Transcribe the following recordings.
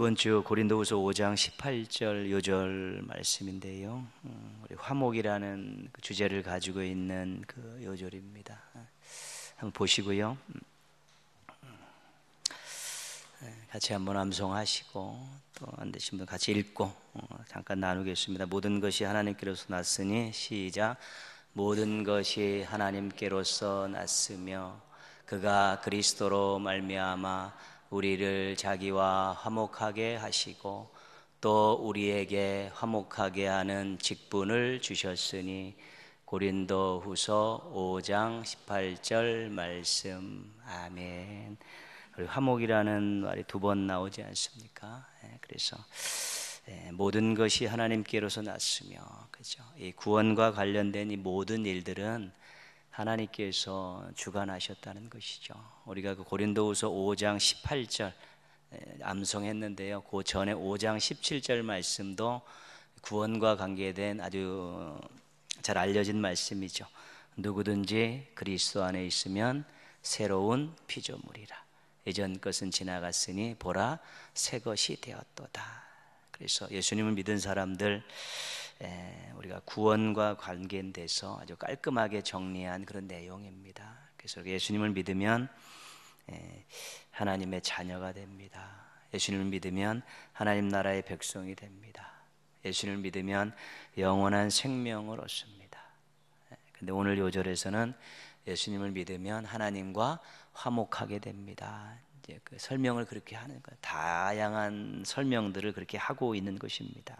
이번 주 고린도후서 5장 18절 요절 말씀인데요. 우리 화목이라는 그 주제를 가지고 있는 그 요절입니다. 한번 보시고요. 같이 한번 암송하시고 또 안 되신 분 같이 읽고 잠깐 나누겠습니다. 모든 것이 하나님께로서 났으니 시작. 모든 것이 하나님께로서 났으며 그가 그리스도로 말미암아 우리를 자기와 화목하게 하시고 또 우리에게 화목하게 하는 직분을 주셨으니 고린도후서 5장 18절 말씀. 아멘. 화목이라는 말이 두 번 나오지 않습니까? 그래서 모든 것이 하나님께로서 났으며, 그죠? 이 구원과 관련된 이 모든 일들은 하나님께서 주관하셨다는 것이죠. 우리가 그 고린도후서 5장 18절 암송했는데요. 그 전에 5장 17절 말씀도 구원과 관계된 아주 잘 알려진 말씀이죠. 누구든지 그리스도 안에 있으면 새로운 피조물이라. 예전 것은 지나갔으니 보라 새 것이 되었도다. 그래서 예수님을 믿은 사람들 우리가 구원과 관계돼서 아주 깔끔하게 정리한 그런 내용입니다. 그래서 예수님을 믿으면 하나님의 자녀가 됩니다. 예수님을 믿으면 하나님 나라의 백성이 됩니다. 예수님을 믿으면 영원한 생명을 얻습니다. 근데 오늘 요절에서는 예수님을 믿으면 하나님과 화목하게 됩니다. 이제 그 설명을 그렇게 하는 거예요. 다양한 설명들을 그렇게 하고 있는 것입니다.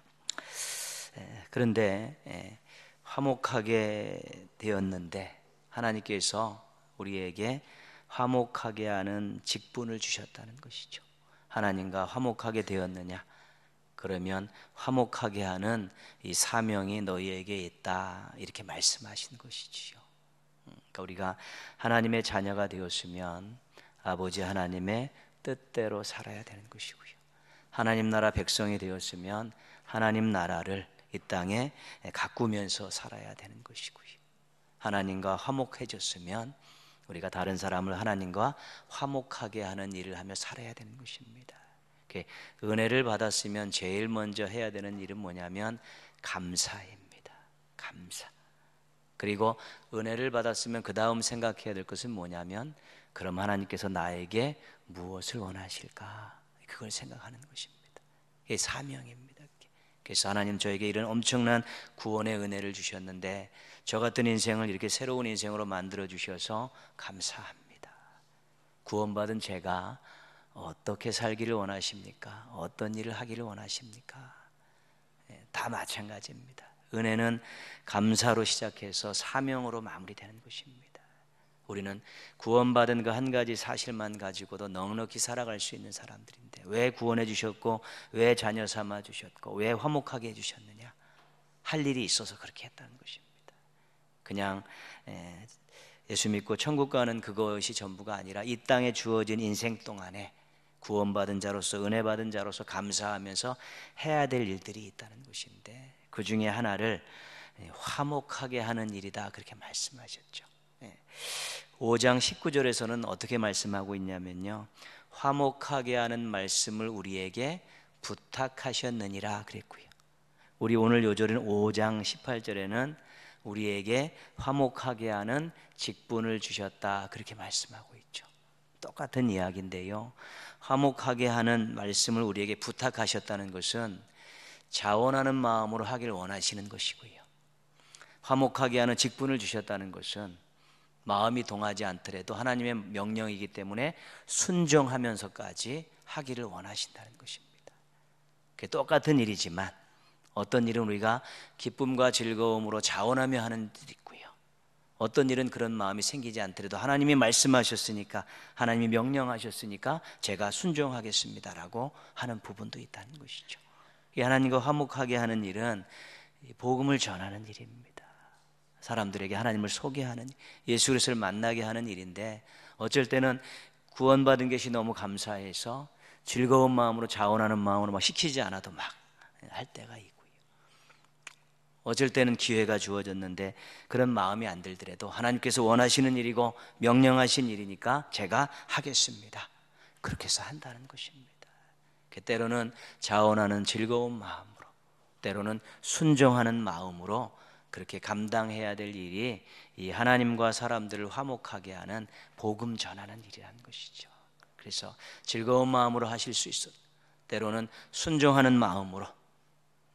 그런데 화목하게 되었는데 하나님께서 우리에게 화목하게 하는 직분을 주셨다는 것이죠. 하나님과 화목하게 되었느냐? 그러면 화목하게 하는 이 사명이 너희에게 있다, 이렇게 말씀하신 것이지요. 그러니까 우리가 하나님의 자녀가 되었으면 아버지 하나님의 뜻대로 살아야 되는 것이고요. 하나님 나라 백성이 되었으면 하나님 나라를 이 땅에 가꾸면서 살아야 되는 것이고요. 하나님과 화목해졌으면 우리가 다른 사람을 하나님과 화목하게 하는 일을 하며 살아야 되는 것입니다. 은혜를 받았으면 제일 먼저 해야 되는 일은 뭐냐면 감사입니다. 감사. 그리고 은혜를 받았으면 그 다음 생각해야 될 것은 뭐냐면 그럼 하나님께서 나에게 무엇을 원하실까? 그걸 생각하는 것입니다. 이게 사명입니다. 그래서 하나님 저에게 이런 엄청난 구원의 은혜를 주셨는데 저 같은 인생을 이렇게 새로운 인생으로 만들어 주셔서 감사합니다. 구원받은 제가 어떻게 살기를 원하십니까? 어떤 일을 하기를 원하십니까? 다 마찬가지입니다. 은혜는 감사로 시작해서 사명으로 마무리되는 것입니다. 우리는 구원받은 그 한 가지 사실만 가지고도 넉넉히 살아갈 수 있는 사람들인데 왜 구원해 주셨고 왜 자녀 삼아 주셨고 왜 화목하게 해 주셨느냐? 할 일이 있어서 그렇게 했다는 것입니다. 그냥 예수 믿고 천국 가는 그것이 전부가 아니라 이 땅에 주어진 인생 동안에 구원받은 자로서 은혜 받은 자로서 감사하면서 해야 될 일들이 있다는 것인데 그 중에 하나를 화목하게 하는 일이다, 그렇게 말씀하셨죠. 5장 19절에서는 어떻게 말씀하고 있냐면요, 화목하게 하는 말씀을 우리에게 부탁하셨느니라 그랬고요. 우리 오늘 요절인 5장 18절에는 우리에게 화목하게 하는 직분을 주셨다, 그렇게 말씀하고 있죠. 똑같은 이야기인데요, 화목하게 하는 말씀을 우리에게 부탁하셨다는 것은 자원하는 마음으로 하기를 원하시는 것이고요, 화목하게 하는 직분을 주셨다는 것은 마음이 동하지 않더라도 하나님의 명령이기 때문에 순종하면서까지 하기를 원하신다는 것입니다. 그게 똑같은 일이지만 어떤 일은 우리가 기쁨과 즐거움으로 자원하며 하는 일이 있고요, 어떤 일은 그런 마음이 생기지 않더라도 하나님이 말씀하셨으니까, 하나님이 명령하셨으니까 제가 순종하겠습니다라고 하는 부분도 있다는 것이죠. 이 하나님과 화목하게 하는 일은 복음을 전하는 일입니다. 사람들에게 하나님을 소개하는, 예수 그리스도를 만나게 하는 일인데 어쩔 때는 구원받은 것이 너무 감사해서 즐거운 마음으로 자원하는 마음으로 막 시키지 않아도 막 할 때가 있고요, 어쩔 때는 기회가 주어졌는데 그런 마음이 안 들더라도 하나님께서 원하시는 일이고 명령하신 일이니까 제가 하겠습니다, 그렇게 해서 한다는 것입니다. 때로는 자원하는 즐거운 마음으로, 때로는 순종하는 마음으로 그렇게 감당해야 될 일이 이 하나님과 사람들을 화목하게 하는 복음 전하는 일이라는 것이죠. 그래서 즐거운 마음으로 하실 수 있어, 때로는 순종하는 마음으로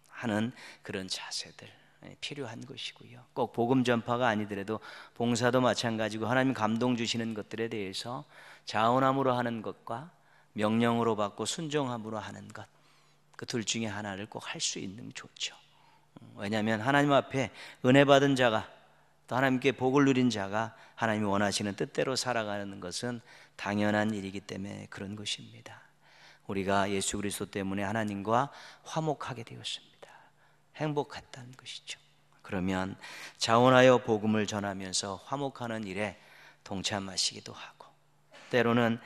하는 그런 자세들 필요한 것이고요. 꼭 복음 전파가 아니더라도 봉사도 마찬가지고 하나님 감동 주시는 것들에 대해서 자원함으로 하는 것과 명령으로 받고 순종함으로 하는 것, 그 둘 중에 하나를 꼭 할 수 있는 게 좋죠. 왜냐하면 하나님 앞에 은혜 받은 자가, 또 하나님께 복을 누린 자가 하나님이 원하시는 뜻대로 살아가는 것은 당연한 일이기 때문에 그런 것입니다. 우리가 예수 그리스도 때문에 하나님과 화목하게 되었습니다. 행복했다는 것이죠. 그러면 자원하여 복음을 전하면서 화목하는 일에 동참하시기도 하고, 때로는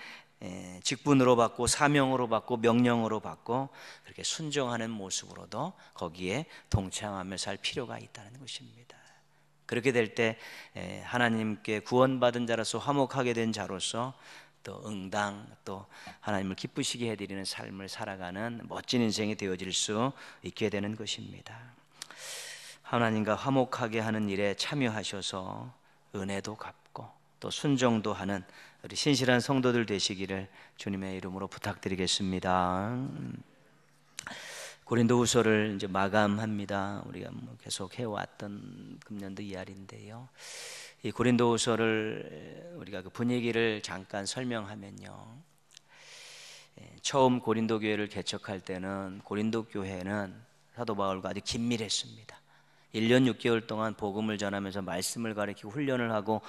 직분으로 받고 사명으로 받고 명령으로 받고 그렇게 순종하는 모습으로도 거기에 동참하며 살 필요가 있다는 것입니다. 그렇게 될 때 하나님께 구원받은 자로서 화목하게 된 자로서 또 응당, 또 하나님을 기쁘시게 해드리는 삶을 살아가는 멋진 인생이 되어질 수 있게 되는 것입니다. 하나님과 화목하게 하는 일에 참여하셔서 은혜도 갚고 또 순종도 하는 우리 신실한 성도들 되시기를 주님의 이름으로 부탁드리겠습니다. 고린도후서를 이제 마감합니다. 우리가 계속 해왔던 금년도 이야기인데요. 이 고린도후서를 우리가 그 분위기를 잠깐 설명하면요, 처음 고린도 교회를 개척할 때는 고린도 교회는 사도 바울과 아주 긴밀했습니다. 1년 6개월 동안 복음을 전하면서 말씀을 가르치고 훈련을 하고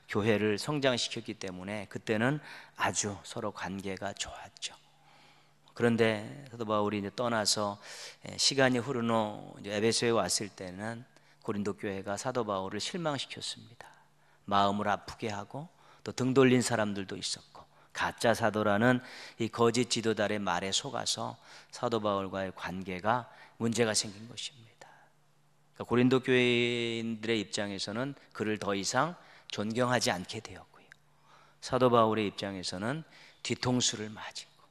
교회를 성장시켰기 때문에 그때는 아주 서로 관계가 좋았죠. 그런데 사도 바울이 이제 떠나서 시간이 흐른 후 에베소에 왔을 때는 고린도 교회가 사도 바울을 실망시켰습니다. 마음을 아프게 하고 또 등 돌린 사람들도 있었고, 가짜 사도라는 이 거짓 지도자의 말에 속아서 사도 바울과의 관계가 문제가 생긴 것입니다. 그러니까 고린도 교회인들의 입장에서는 그를 더 이상 존경하지 않게 되었고요, 사도 바울의 입장에서는 뒤통수를 맞은 거,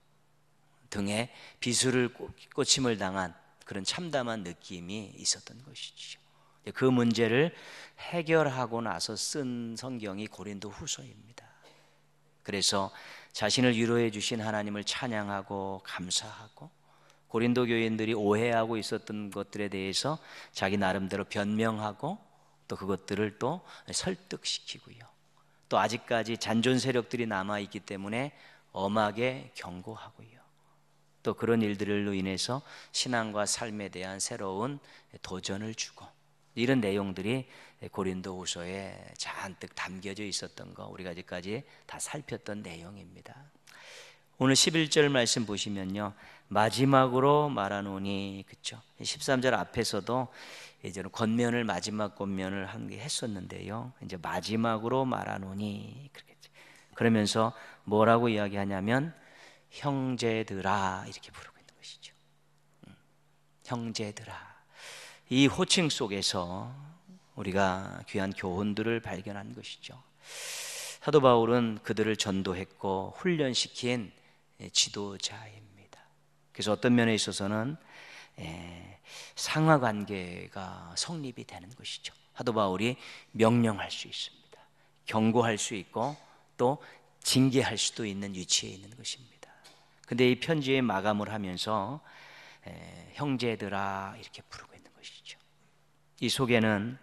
등에 비수를 꽂힘을 당한 그런 참담한 느낌이 있었던 것이죠. 그 문제를 해결하고 나서 쓴 성경이 고린도 후서입니다. 그래서 자신을 위로해 주신 하나님을 찬양하고 감사하고, 고린도 교인들이 오해하고 있었던 것들에 대해서 자기 나름대로 변명하고 또 그것들을 또 설득시키고요, 또 아직까지 잔존 세력들이 남아있기 때문에 엄하게 경고하고요, 또 그런 일들로 인해서 신앙과 삶에 대한 새로운 도전을 주고, 이런 내용들이 고린도후서에 잔뜩 담겨져 있었던 거 우리가 아직까지 다 살폈던 내용입니다. 오늘 11절 말씀 보시면요, 마지막으로 말하노니, 그렇죠? 13절 앞에서도 이제 권면을 마지막 권면을 한 게 했었는데요, 이제 마지막으로 말하노니 그러면서 뭐라고 이야기하냐면 형제들아 이렇게 부르고 있는 것이죠. 형제들아. 이 호칭 속에서 우리가 귀한 교훈들을 발견한 것이죠. 사도 바울은 그들을 전도했고 훈련시킨 지도자입니다. 그래서 어떤 면에 있어서는 상하관계가 성립이 되는 것이죠. 사도 바울이 명령할 수 있습니다. 경고할 수 있고 또 징계할 수도 있는 위치에 있는 것입니다. 근데 이 편지의 마감을 하면서 형제들아 이렇게 부르고 있는 것이죠. 이 속에는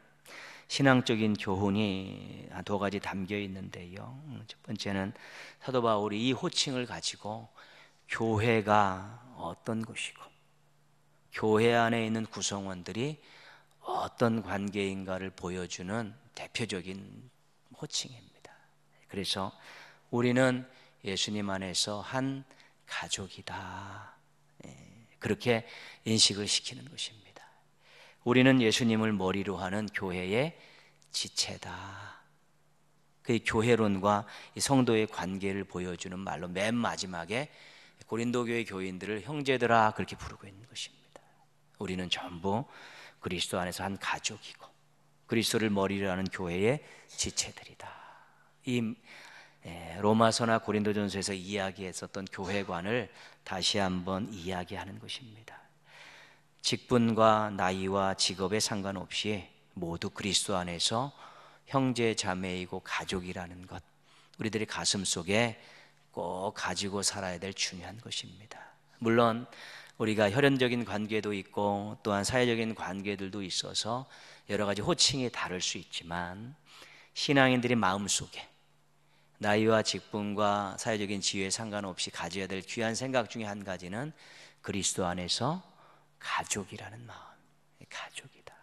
신앙적인 교훈이 한 두 가지 담겨 있는데요, 첫 번째는 사도 바울이 이 호칭을 가지고 교회가 어떤 것이고 교회 안에 있는 구성원들이 어떤 관계인가를 보여주는 대표적인 호칭입니다. 그래서 우리는 예수님 안에서 한 가족이다, 그렇게 인식을 시키는 것입니다. 우리는 예수님을 머리로 하는 교회의 지체다. 그 교회론과 이 성도의 관계를 보여주는 말로 맨 마지막에 고린도 교회 교인들을 형제들아 그렇게 부르고 있는 것입니다. 우리는 전부 그리스도 안에서 한 가족이고 그리스도를 머리로 하는 교회의 지체들이다. 이 로마서나 고린도전서에서 이야기했었던 교회관을 다시 한번 이야기하는 것입니다. 직분과 나이와 직업에 상관없이 모두 그리스도 안에서 형제 자매이고 가족이라는 것, 우리들의 가슴 속에 꼭 가지고 살아야 될 중요한 것입니다. 물론 우리가 혈연적인 관계도 있고 또한 사회적인 관계들도 있어서 여러 가지 호칭이 다를 수 있지만, 신앙인들의 마음속에 나이와 직분과 사회적인 지위에 상관없이 가져야 될 귀한 생각 중에 한 가지는 그리스도 안에서 가족이라는 마음. 가족이다.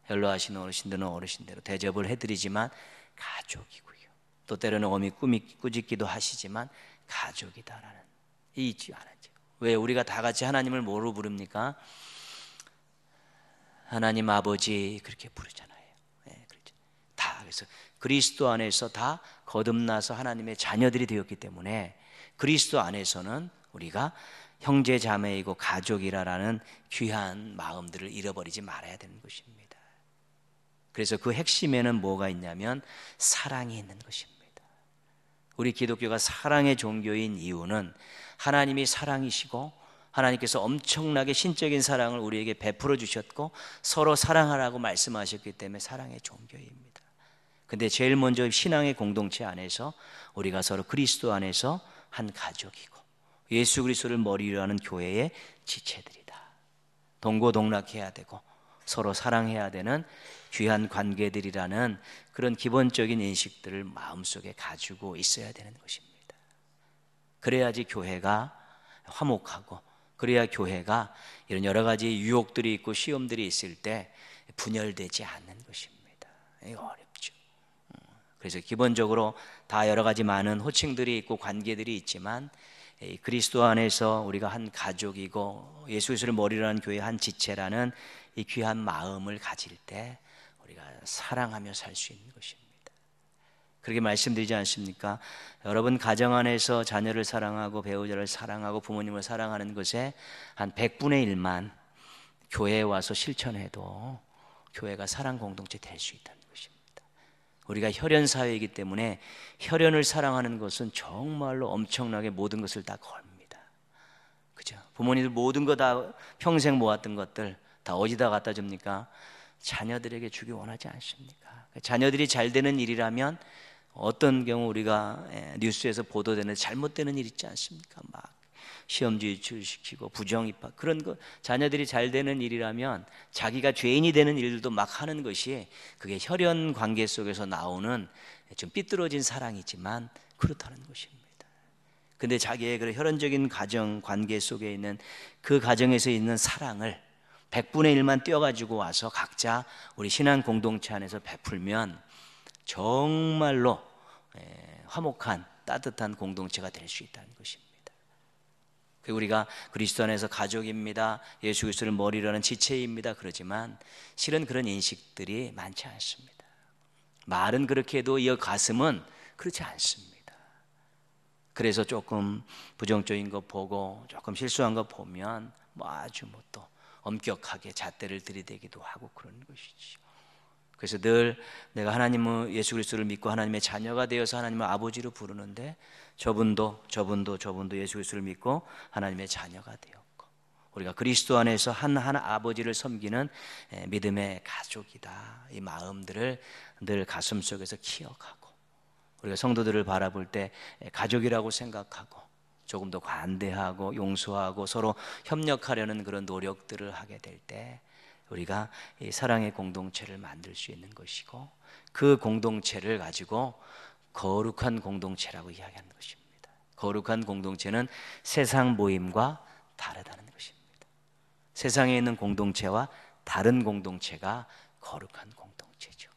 연로하신 어르신들은 어르신대로 대접을 해드리지만 가족이고요, 또 때로는 어미 꾸짖기도 하시지만 가족이다라는 이 잊지 않았죠. 왜 우리가 다 같이 하나님을 뭐로 부릅니까? 하나님 아버지 그렇게 부르잖아요. 그렇죠. 다 그래서 그리스도 안에서 다 거듭나서 하나님의 자녀들이 되었기 때문에 그리스도 안에서는 우리가 형제 자매이고 가족이라는 귀한 마음들을 잃어버리지 말아야 되는 것입니다. 그래서 그 핵심에는 뭐가 있냐면 사랑이 있는 것입니다. 우리 기독교가 사랑의 종교인 이유는 하나님이 사랑이시고 하나님께서 엄청나게 신적인 사랑을 우리에게 베풀어 주셨고 서로 사랑하라고 말씀하셨기 때문에 사랑의 종교입니다. 근데 제일 먼저 신앙의 공동체 안에서 우리가 서로 그리스도 안에서 한 가족이고 예수 그리스도를 머리로 하는 교회의 지체들이다. 동고동락해야 되고 서로 사랑해야 되는 귀한 관계들이라는 그런 기본적인 인식들을 마음속에 가지고 있어야 되는 것입니다. 그래야지 교회가 화목하고, 그래야 교회가 이런 여러 가지 유혹들이 있고 시험들이 있을 때 분열되지 않는 것입니다. 이거 어렵죠. 그래서 기본적으로 다 여러 가지 많은 호칭들이 있고 관계들이 있지만 그리스도 안에서 우리가 한 가족이고 예수 그리스도를 머리로 하는 교회의 한 지체라는 이 귀한 마음을 가질 때 우리가 사랑하며 살 수 있는 것입니다. 그렇게 말씀드리지 않습니까? 여러분 가정 안에서 자녀를 사랑하고 배우자를 사랑하고 부모님을 사랑하는 것에 한 100분의 1만 교회에 와서 실천해도 교회가 사랑 공동체 될 수 있다는 것입니다. 우리가 혈연 사회이기 때문에 혈연을 사랑하는 것은 정말로 엄청나게 모든 것을 다 겁니다. 그죠? 부모님들 모든 거 다 평생 모았던 것들 다 어디다 갖다 줍니까? 자녀들에게 주기 원하지 않습니까? 자녀들이 잘 되는 일이라면 어떤 경우 우리가 뉴스에서 보도되는 잘못되는 일 있지 않습니까? 막 시험지 유출시키고 부정입학 그런 거, 자녀들이 잘 되는 일이라면 자기가 죄인이 되는 일들도 막 하는 것이 그게 혈연 관계 속에서 나오는 좀 삐뚤어진 사랑이지만 그렇다는 것입니다. 근데 자기의 그 혈연적인 가정 관계 속에 있는 그 가정에서 있는 사랑을 100분의 1만 떼어가지고 와서 각자 우리 신앙 공동체 안에서 베풀면 정말로 화목한 따뜻한 공동체가 될 수 있다는 것입니다. 우리가 그리스도 안에서 가족입니다, 예수 그리스도를 머리로 하는 지체입니다 그러지만 실은 그런 인식들이 많지 않습니다. 말은 그렇게 해도 이 가슴은 그렇지 않습니다. 그래서 조금 부정적인 거 보고 조금 실수한 거 보면 아주 또 엄격하게 잣대를 들이대기도 하고 그런 것이죠. 그래서 늘 내가 하나님은 예수 그리스도를 믿고 하나님의 자녀가 되어서 하나님을 아버지로 부르는데 저분도 예수 그리스도를 믿고 하나님의 자녀가 되었고 우리가 그리스도 안에서 한 아버지를 섬기는 믿음의 가족이다. 이 마음들을 늘 가슴속에서 기억하고 우리가 성도들을 바라볼 때 가족이라고 생각하고 조금 더 관대하고 용서하고 서로 협력하려는 그런 노력들을 하게 될 때 우리가 이 사랑의 공동체를 만들 수 있는 것이고 그 공동체를 가지고 거룩한 공동체라고 이야기하는 것입니다. 거룩한 공동체는 세상 모임과 다르다는 것입니다. 세상에 있는 공동체와 다른 공동체가 거룩한 공동체죠.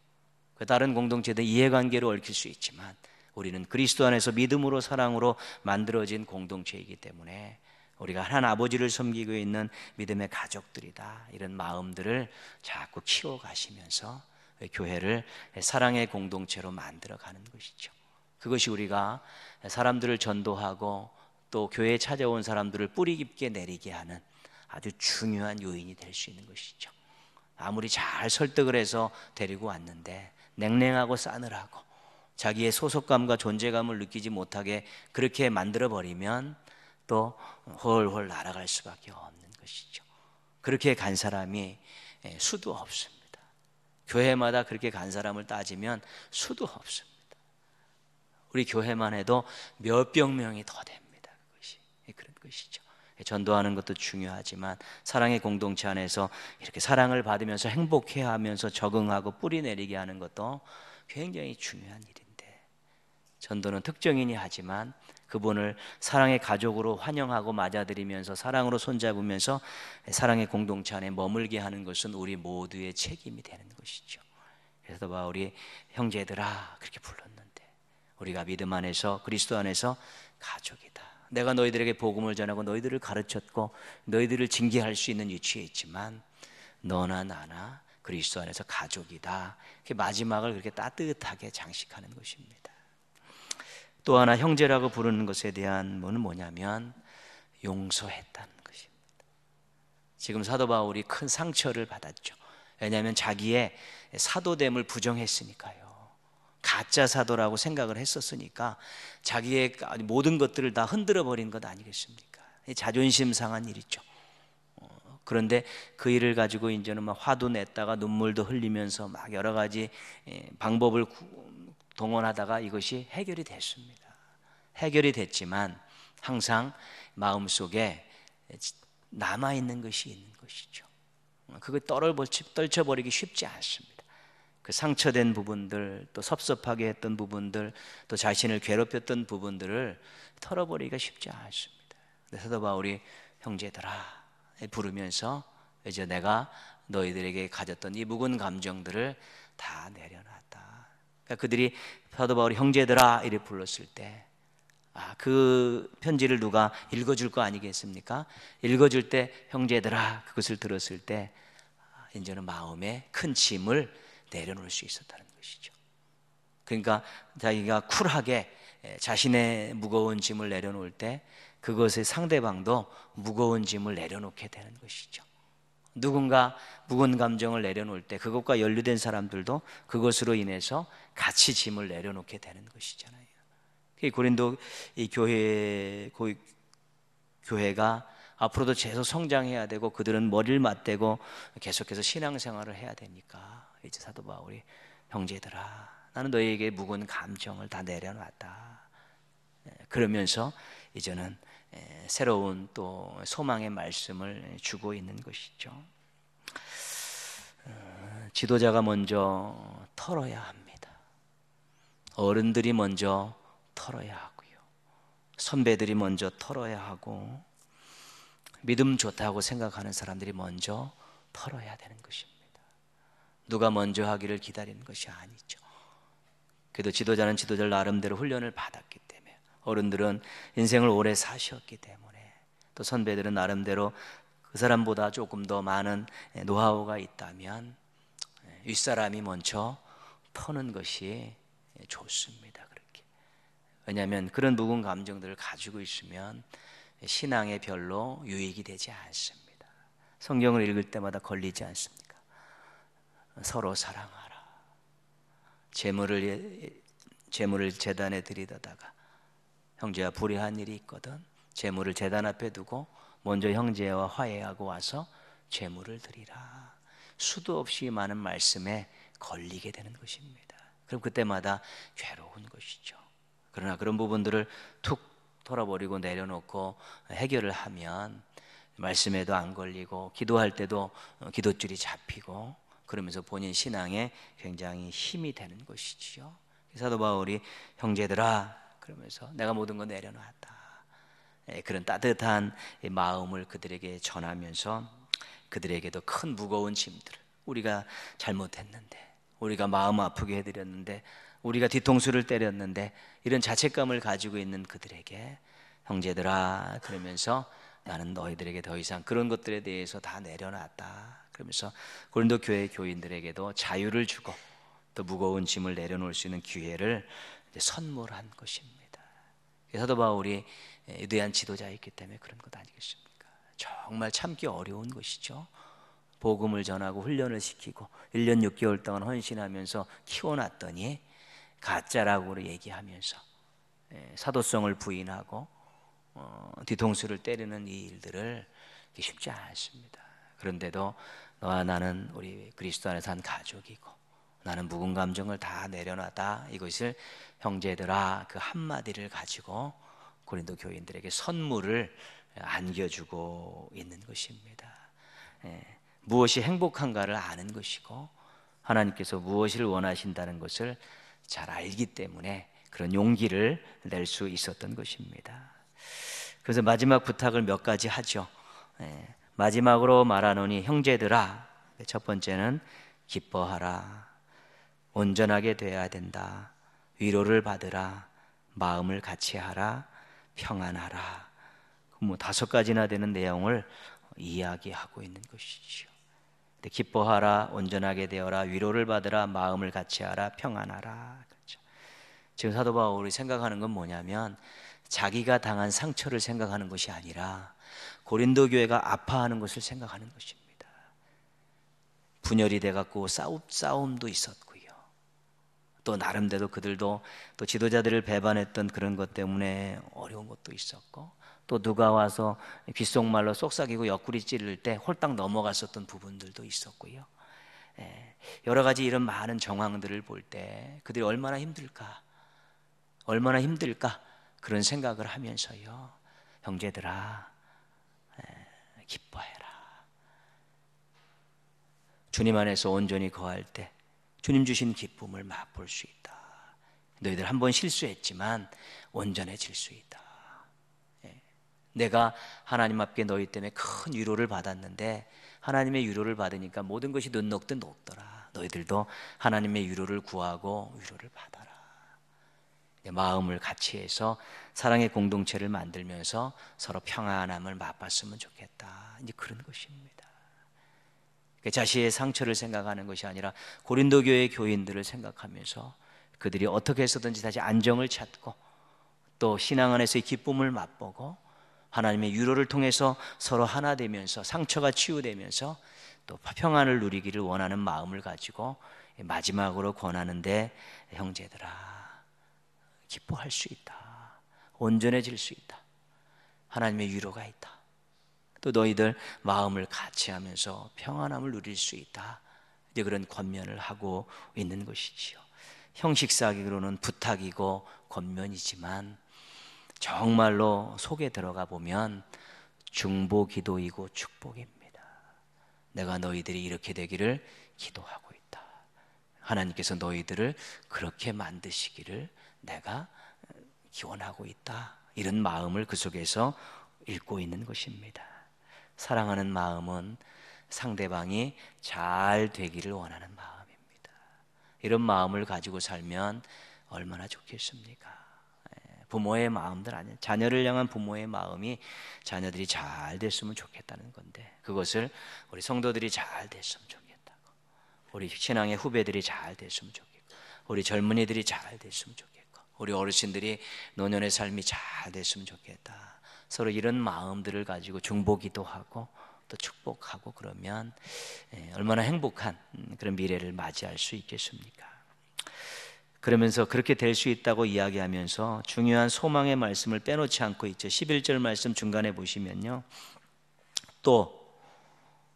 그 다른 공동체도 이해관계로 얽힐 수 있지만 우리는 그리스도 안에서 믿음으로 사랑으로 만들어진 공동체이기 때문에 우리가 하나님 아버지를 섬기고 있는 믿음의 가족들이다. 이런 마음들을 자꾸 키워가시면서 교회를 사랑의 공동체로 만들어가는 것이죠. 그것이 우리가 사람들을 전도하고 또 교회에 찾아온 사람들을 뿌리 깊게 내리게 하는 아주 중요한 요인이 될 수 있는 것이죠. 아무리 잘 설득을 해서 데리고 왔는데 냉랭하고 싸늘하고 자기의 소속감과 존재감을 느끼지 못하게 그렇게 만들어 버리면 또 훨훨 날아갈 수밖에 없는 것이죠. 그렇게 간 사람이 수도 없습니다. 교회마다 그렇게 간 사람을 따지면 수도 없습니다. 우리 교회만 해도 몇백 명이 더 됩니다. 그것이 그런 것이죠. 전도하는 것도 중요하지만 사랑의 공동체 안에서 이렇게 사랑을 받으면서 행복해하면서 적응하고 뿌리 내리게 하는 것도 굉장히 중요한 일인데, 전도는 특정인이 하지만 그분을 사랑의 가족으로 환영하고 맞아들이면서 사랑으로 손잡으면서 사랑의 공동체 안에 머물게 하는 것은 우리 모두의 책임이 되는 것이죠. 그래서 바울이 형제들아 그렇게 불렀는데, 우리가 믿음 안에서 그리스도 안에서 가족이다. 내가 너희들에게 복음을 전하고 너희들을 가르쳤고 너희들을 징계할 수 있는 위치에 있지만 너나 나나 그리스도 안에서 가족이다. 마지막을 그렇게 따뜻하게 장식하는 것입니다. 또 하나 형제라고 부르는 것에 대한 뭐냐면 용서했다는 것입니다. 지금 사도 바울이 큰 상처를 받았죠. 왜냐하면 자기의 사도됨을 부정했으니까요. 가짜 사도라고 생각을 했었으니까 자기의 모든 것들을 다 흔들어 버린 것 아니겠습니까? 자존심 상한 일이죠. 그런데 그 일을 가지고 이제는 막 화도 냈다가 눈물도 흘리면서 막 여러 가지 방법을 동원하다가 이것이 해결이 됐습니다. 해결이 됐지만 항상 마음속에 남아있는 것이 있는 것이죠. 그걸 떨쳐버리기 쉽지 않습니다. 그 상처된 부분들, 또 섭섭하게 했던 부분들, 또 자신을 괴롭혔던 부분들을 털어버리기가 쉽지 않습니다. 사도 바울이 형제들아 부르면서 이제 내가 너희들에게 가졌던 이 묵은 감정들을 다 내려놨다. 그러니까 그들이 사도 바울이 형제들아 이렇게 불렀을 때, 그 편지를 누가 읽어줄 거 아니겠습니까? 읽어줄 때 형제들아 그것을 들었을 때 이제는 마음에 큰 짐을 내려놓을 수 있었다는 것이죠. 그러니까 자기가 쿨하게 자신의 무거운 짐을 내려놓을 때 그것의 상대방도 무거운 짐을 내려놓게 되는 것이죠. 누군가 무거운 감정을 내려놓을 때 그것과 연루된 사람들도 그것으로 인해서 같이 짐을 내려놓게 되는 것이잖아요. 고린도 이 교회가 앞으로도 계속 성장해야 되고 그들은 머리를 맞대고 계속해서 신앙생활을 해야 되니까 이제 사도 바울이 형제들아 나는 너희에게 묵은 감정을 다 내려놨다. 그러면서 이제는 새로운 또 소망의 말씀을 주고 있는 것이죠. 지도자가 먼저 털어야 합니다. 어른들이 먼저 털어야 하고요. 선배들이 먼저 털어야 하고 믿음 좋다고 생각하는 사람들이 먼저 털어야 되는 것입니다. 누가 먼저 하기를 기다리는 것이 아니죠. 그래도 지도자는 지도자를 나름대로 훈련을 받았기 때문에, 어른들은 인생을 오래 사셨기 때문에, 또 선배들은 나름대로 그 사람보다 조금 더 많은 노하우가 있다면 윗사람이 먼저 터는 것이 좋습니다. 그렇게. 왜냐하면 그런 묵은 감정들을 가지고 있으면 신앙에 별로 유익이 되지 않습니다. 성경을 읽을 때마다 걸리지 않습니까? 서로 사랑하라. 재물을 제단에 드리다가 형제와 불의한 일이 있거든 재물을 제단 앞에 두고 먼저 형제와 화해하고 와서 재물을 드리라. 수도 없이 많은 말씀에 걸리게 되는 것입니다. 그럼 그때마다 괴로운 것이죠. 그러나 그런 부분들을 툭 털어버리고 내려놓고 해결을 하면 말씀에도 안 걸리고 기도할 때도 기도줄이 잡히고 그러면서 본인 신앙에 굉장히 힘이 되는 것이지요. 사도 바울이 형제들아 그러면서 내가 모든 거 내려놨다. 그런 따뜻한 마음을 그들에게 전하면서 그들에게도 큰 무거운 짐들을, 우리가 잘못했는데, 우리가 마음 아프게 해드렸는데, 우리가 뒤통수를 때렸는데, 이런 자책감을 가지고 있는 그들에게 형제들아 그러면서 나는 너희들에게 더 이상 그런 것들에 대해서 다 내려놨다. 그러면서 고린도 교회 교인들에게도 자유를 주고 또 무거운 짐을 내려놓을 수 있는 기회를 선물한 것입니다. 사도 바울이 위대한 지도자였기 때문에 그런 것 아니겠습니까? 정말 참기 어려운 것이죠. 복음을 전하고 훈련을 시키고 1년 6개월 동안 헌신하면서 키워놨더니 가짜라고 얘기하면서 사도성을 부인하고 뒤통수를 때리는 이 일들을 쉽지 않습니다. 그런데도 너와 나는 우리 그리스도 안에서 한 가족이고 나는 묵은 감정을 다 내려놔다, 이것을 형제들아 그 한마디를 가지고 고린도 교인들에게 선물을 안겨주고 있는 것입니다. 무엇이 행복한가를 아는 것이고 하나님께서 무엇을 원하신다는 것을 잘 알기 때문에 그런 용기를 낼 수 있었던 것입니다. 그래서 마지막 부탁을 몇 가지 하죠. 마지막으로 말하노니 형제들아, 첫 번째는 기뻐하라, 온전하게 되어야 된다, 위로를 받으라, 마음을 같이하라, 평안하라. 뭐 5가지나 되는 내용을 이야기하고 있는 것이죠. 기뻐하라, 온전하게 되어라, 위로를 받으라, 마음을 같이하라, 평안하라. 그렇죠. 지금 사도 바울이 생각하는 건 뭐냐면 자기가 당한 상처를 생각하는 것이 아니라 고린도 교회가 아파하는 것을 생각하는 것입니다. 분열이 돼갖고 싸움도 있었고요. 또 나름대로 그들도 또 지도자들을 배반했던 그런 것 때문에 어려운 것도 있었고, 또 누가 와서 귓속말로 속삭이고 옆구리 찌를 때 홀딱 넘어갔었던 부분들도 있었고요. 여러 가지 이런 많은 정황들을 볼 때 그들이 얼마나 힘들까 그런 생각을 하면서요, 형제들아 기뻐해라. 주님 안에서 온전히 거할 때 주님 주신 기쁨을 맛볼 수 있다. 너희들 한번 실수했지만 온전해질 수 있다. 내가 하나님 앞에 너희 때문에 큰 위로를 받았는데 하나님의 위로를 받으니까 모든 것이 눈 녹듯 녹더라. 너희들도 하나님의 위로를 구하고 위로를 받아라. 마음을 같이 해서 사랑의 공동체를 만들면서 서로 평안함을 맛봤으면 좋겠다. 이제 그런 것입니다. 자신의 상처를 생각하는 것이 아니라 고린도 교회 교인들을 생각하면서 그들이 어떻게 해서든지 다시 안정을 찾고 또 신앙 안에서의 기쁨을 맛보고 하나님의 위로를 통해서 서로 하나 되면서 상처가 치유되면서 또 평안을 누리기를 원하는 마음을 가지고 마지막으로 권하는데, 형제들아 기뻐할 수 있다, 온전해질 수 있다, 하나님의 위로가 있다, 또 너희들 마음을 같이 하면서 평안함을 누릴 수 있다. 이제 그런 권면을 하고 있는 것이지요. 형식상으로는 부탁이고 권면이지만 정말로 속에 들어가 보면 중보기도이고 축복입니다. 내가 너희들이 이렇게 되기를 기도하고 있다. 하나님께서 너희들을 그렇게 만드시기를 내가 기원하고 있다. 이런 마음을 그 속에서 읽고 있는 것입니다. 사랑하는 마음은 상대방이 잘 되기를 원하는 마음입니다. 이런 마음을 가지고 살면 얼마나 좋겠습니까? 부모의 마음들 아니에요. 자녀를 향한 부모의 마음이 자녀들이 잘 됐으면 좋겠다는 건데, 그것을 우리 성도들이 잘 됐으면 좋겠다고, 우리 신앙의 후배들이 잘 됐으면 좋겠고, 우리 젊은이들이 잘 됐으면 좋겠고, 우리 어르신들이 노년의 삶이 잘 됐으면 좋겠다. 서로 이런 마음들을 가지고 중보기도 하고 또 축복하고 그러면 얼마나 행복한 그런 미래를 맞이할 수 있겠습니까? 그러면서 그렇게 될 수 있다고 이야기하면서 중요한 소망의 말씀을 빼놓지 않고 있죠. 11절 말씀 중간에 보시면요, 또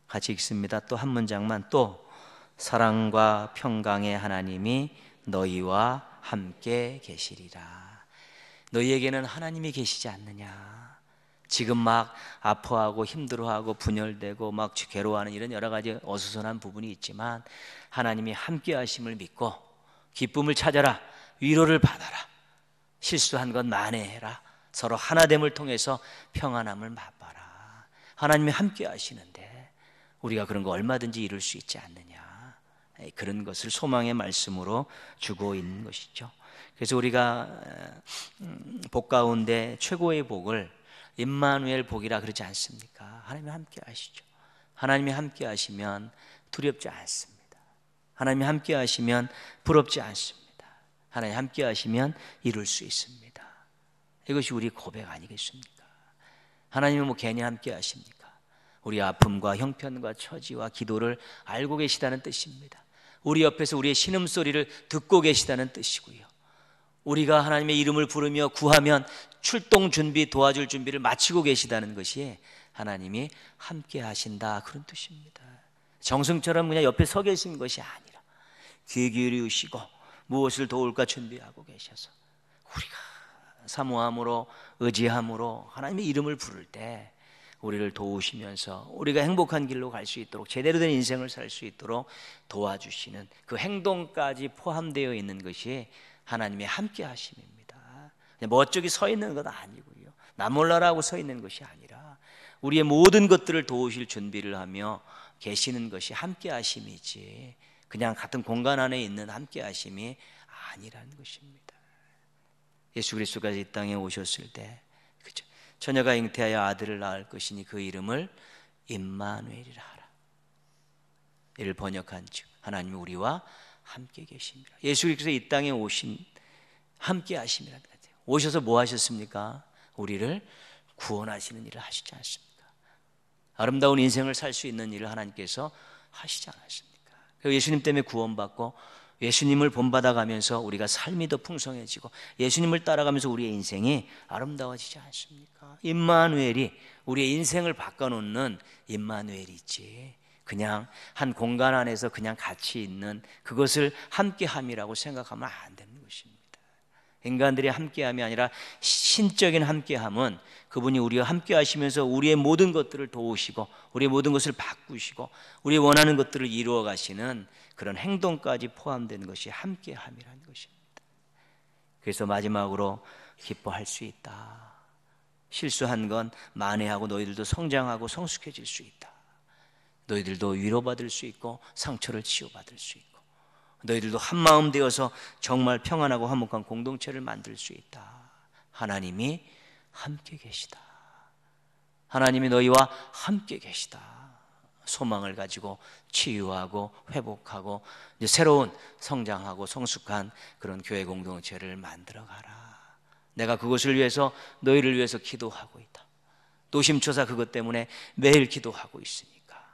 같이 읽습니다. 또 한 문장만, 또 사랑과 평강의 하나님이 너희와 함께 계시리라. 너희에게는 하나님이 계시지 않느냐. 지금 막 아파하고 힘들어하고 분열되고 막 괴로워하는 이런 여러 가지 어수선한 부분이 있지만 하나님이 함께 하심을 믿고 기쁨을 찾아라, 위로를 받아라, 실수한 것 만회해라, 서로 하나됨을 통해서 평안함을 맛봐라. 하나님이 함께 하시는데 우리가 그런 거 얼마든지 이룰 수 있지 않느냐. 그런 것을 소망의 말씀으로 주고 있는 것이죠. 그래서 우리가 복 가운데 최고의 복을 임마누엘 복이라 그러지 않습니까? 하나님이 함께 하시죠. 하나님이 함께 하시면 두렵지 않습니다. 하나님이 함께 하시면 부럽지 않습니다. 하나님이 함께 하시면 이룰 수 있습니다. 이것이 우리 고백 아니겠습니까? 하나님은 뭐 괜히 함께 하십니까? 우리 아픔과 형편과 처지와 기도를 알고 계시다는 뜻입니다. 우리 옆에서 우리의 신음소리를 듣고 계시다는 뜻이고요. 우리가 하나님의 이름을 부르며 구하면 출동 준비, 도와줄 준비를 마치고 계시다는 것이 하나님이 함께 하신다, 그런 뜻입니다. 정승처럼 그냥 옆에 서 계신 것이 아니라 귀 기울이시고 무엇을 도울까 준비하고 계셔서 우리가 사모함으로, 의지함으로 하나님의 이름을 부를 때 우리를 도우시면서 우리가 행복한 길로 갈 수 있도록, 제대로 된 인생을 살 수 있도록 도와주시는 그 행동까지 포함되어 있는 것이 하나님의 함께 하심입니다. 그냥 멋쩍이 서 있는 것 아니고요, 나 몰라라고 서 있는 것이 아니라 우리의 모든 것들을 도우실 준비를 하며 계시는 것이 함께 하심이지, 그냥 같은 공간 안에 있는 함께 하심이 아니라는 것입니다. 예수 그리스도가 이 땅에 오셨을 때, 그죠? 처녀가 잉태하여 아들을 낳을 것이니 그 이름을 임마누엘이라 하라. 이를 번역한 즉 하나님이 우리와 함께 계십니다. 예수 그리스도 이 땅에 오신 함께 하심이라는 것 같아요. 오셔서 뭐 하셨습니까? 우리를 구원하시는 일을 하시지 않습니까? 아름다운 인생을 살 수 있는 일을 하나님께서 하시지 않았습니까? 예수님 때문에 구원받고 예수님을 본받아가면서 우리가 삶이 더 풍성해지고 예수님을 따라가면서 우리의 인생이 아름다워지지 않습니까? 임마누엘이 우리의 인생을 바꿔놓는 임마누엘이지, 그냥 한 공간 안에서 그냥 같이 있는 그것을 함께함이라고 생각하면 안 되는 것입니다. 인간들의 함께함이 아니라 신적인 함께함은 그분이 우리와 함께 하시면서 우리의 모든 것들을 도우시고 우리의 모든 것을 바꾸시고 우리 원하는 것들을 이루어 가시는 그런 행동까지 포함된 것이 함께함이라는 것입니다. 그래서 마지막으로 기뻐할 수 있다. 실수한 건 만회하고 너희들도 성장하고 성숙해질 수 있다. 너희들도 위로받을 수 있고 상처를 치유받을 수 있고 너희들도 한마음 되어서 정말 평안하고 화목한 공동체를 만들 수 있다. 하나님이 함께 계시다. 하나님이 너희와 함께 계시다. 소망을 가지고 치유하고 회복하고 이제 새로운 성장하고 성숙한 그런 교회 공동체를 만들어 가라. 내가 그것을 위해서 너희를 위해서 기도하고 있다. 노심초사 그것 때문에 매일 기도하고 있으니까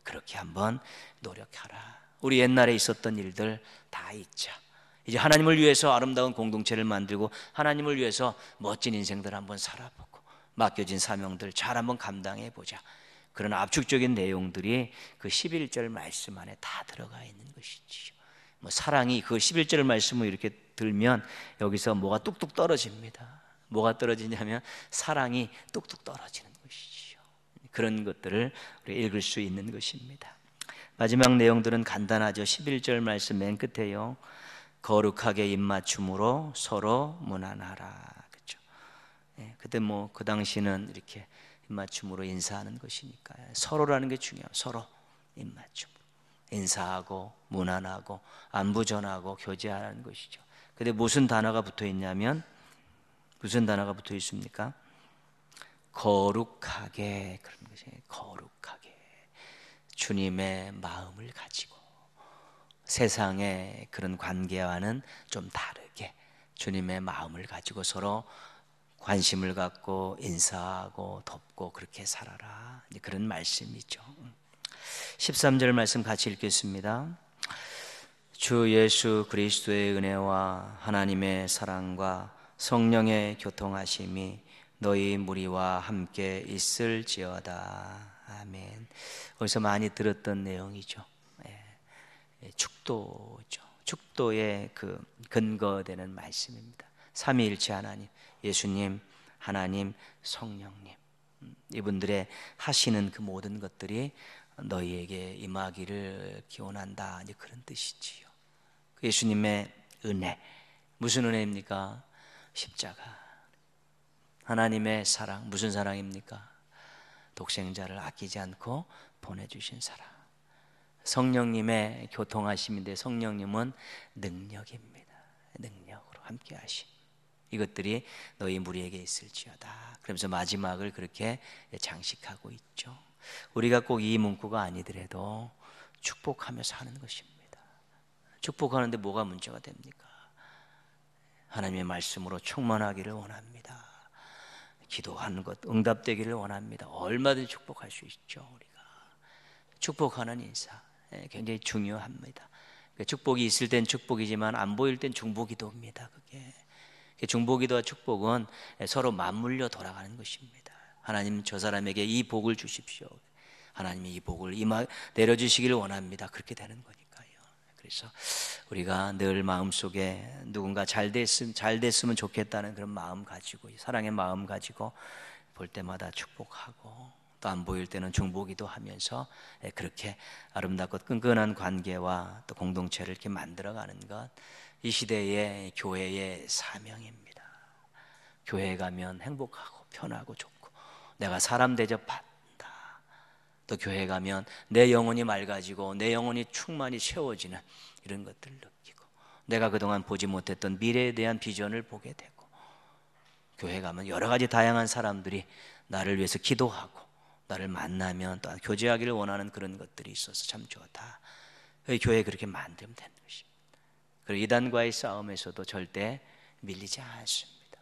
그렇게 한번 노력하라. 우리 옛날에 있었던 일들 다 잊자. 이제 하나님을 위해서 아름다운 공동체를 만들고 하나님을 위해서 멋진 인생들 한번 살아보고 맡겨진 사명들 잘 한번 감당해 보자. 그런 압축적인 내용들이 그 11절 말씀 안에 다 들어가 있는 것이지요. 뭐 사랑이 그 11절 말씀을 이렇게 들면 여기서 뭐가 뚝뚝 떨어집니다. 뭐가 떨어지냐면 사랑이 뚝뚝 떨어지는 것이지요. 그런 것들을 우리 읽을 수 있는 것입니다. 마지막 내용들은 간단하죠. 11절 말씀 맨 끝에요. 거룩하게 입맞춤으로 서로 문안하라. 그렇죠? 그때 뭐 그 당시는 이렇게 입맞춤으로 인사하는 것이니까요. 서로라는 게 중요해요. 서로 입맞춤, 인사하고 문안하고 안부 전하고 교제하는 것이죠. 근데 무슨 단어가 붙어 있냐면 무슨 단어가 붙어 있습니까? 거룩하게, 그런 것이에요. 거룩하게 주님의 마음을 가지고 세상의 그런 관계와는 좀 다르게 주님의 마음을 가지고 서로 관심을 갖고 인사하고 돕고 그렇게 살아라. 그런 말씀이죠. 13절 말씀 같이 읽겠습니다. 주 예수 그리스도의 은혜와 하나님의 사랑과 성령의 교통하심이 너희 무리와 함께 있을지어다. 아멘. 어디서 많이 들었던 내용이죠. 축도죠. 축도의 그 근거되는 말씀입니다. 삼위일체 하나님, 예수님, 하나님, 성령님, 이분들의 하시는 그 모든 것들이 너희에게 임하기를 기원한다. 이제 그런 뜻이지요. 예수님의 은혜, 무슨 은혜입니까? 십자가. 하나님의 사랑, 무슨 사랑입니까? 독생자를 아끼지 않고 보내주신 사랑. 성령님의 교통하심인데 성령님은 능력입니다. 능력으로 함께 하심. 이것들이 너희 무리에게 있을지어다. 그러면서 마지막을 그렇게 장식하고 있죠. 우리가 꼭 이 문구가 아니더라도 축복하며 사는 것입니다. 축복하는데 뭐가 문제가 됩니까? 하나님의 말씀으로 충만하기를 원합니다. 기도하는 것 응답되기를 원합니다. 얼마든지 축복할 수 있죠. 우리가 축복하는 인사 굉장히 중요합니다. 축복이 있을 땐 축복이지만 안 보일 땐 중보기도입니다. 그게 중보기도와 축복은 서로 맞물려 돌아가는 것입니다. 하나님 저 사람에게 이 복을 주십시오. 하나님이 이 복을 내려주시기를 원합니다. 그렇게 되는 거니까요. 그래서 우리가 늘 마음속에 누군가 잘 됐으면 좋겠다는 그런 마음 가지고, 사랑의 마음 가지고 볼 때마다 축복하고 또 안 보일 때는 중보기도 하면서 그렇게 아름답고 끈끈한 관계와 또 공동체를 이렇게 만들어가는 것, 이 시대의 교회의 사명입니다. 교회에 가면 행복하고 편하고 좋고 내가 사람 대접받는다. 또 교회에 가면 내 영혼이 맑아지고 내 영혼이 충만히 채워지는 이런 것들을 느끼고, 내가 그동안 보지 못했던 미래에 대한 비전을 보게 되고, 교회 가면 여러 가지 다양한 사람들이 나를 위해서 기도하고 나를 만나면 또 교제하기를 원하는 그런 것들이 있어서 참 좋다. 교회 그렇게 만들면 되는 것입니다. 그리고 이단과의 싸움에서도 절대 밀리지 않습니다.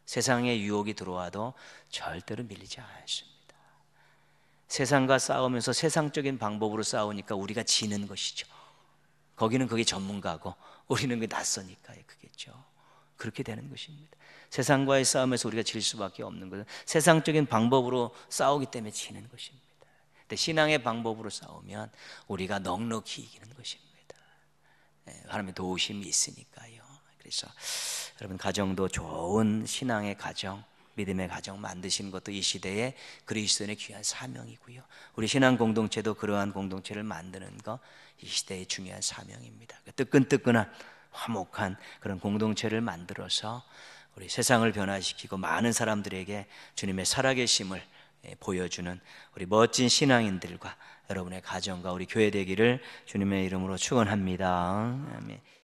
세상의 유혹이 들어와도 절대로 밀리지 않습니다. 세상과 싸우면서 세상적인 방법으로 싸우니까 우리가 지는 것이죠. 거기는 그게 전문가고 우리는 그게 낯서니까요. 그겠죠. 그렇게 되는 것입니다. 세상과의 싸움에서 우리가 질 수밖에 없는 것은 세상적인 방법으로 싸우기 때문에 지는 것입니다. 근데 신앙의 방법으로 싸우면 우리가 넉넉히 이기는 것입니다. 하나님의 도우심이 있으니까요. 그래서 여러분 가정도 좋은 신앙의 가정, 믿음의 가정 만드시는 것도 이 시대의 그리스도인의 귀한 사명이고요. 우리 신앙 공동체도 그러한 공동체를 만드는 것, 이 시대의 중요한 사명입니다. 뜨끈뜨끈한 화목한 그런 공동체를 만들어서 우리 세상을 변화시키고 많은 사람들에게 주님의 살아계심을 보여주는 우리 멋진 신앙인들과 여러분의 가정과 우리 교회 되기를 주님의 이름으로 축원합니다. 아멘.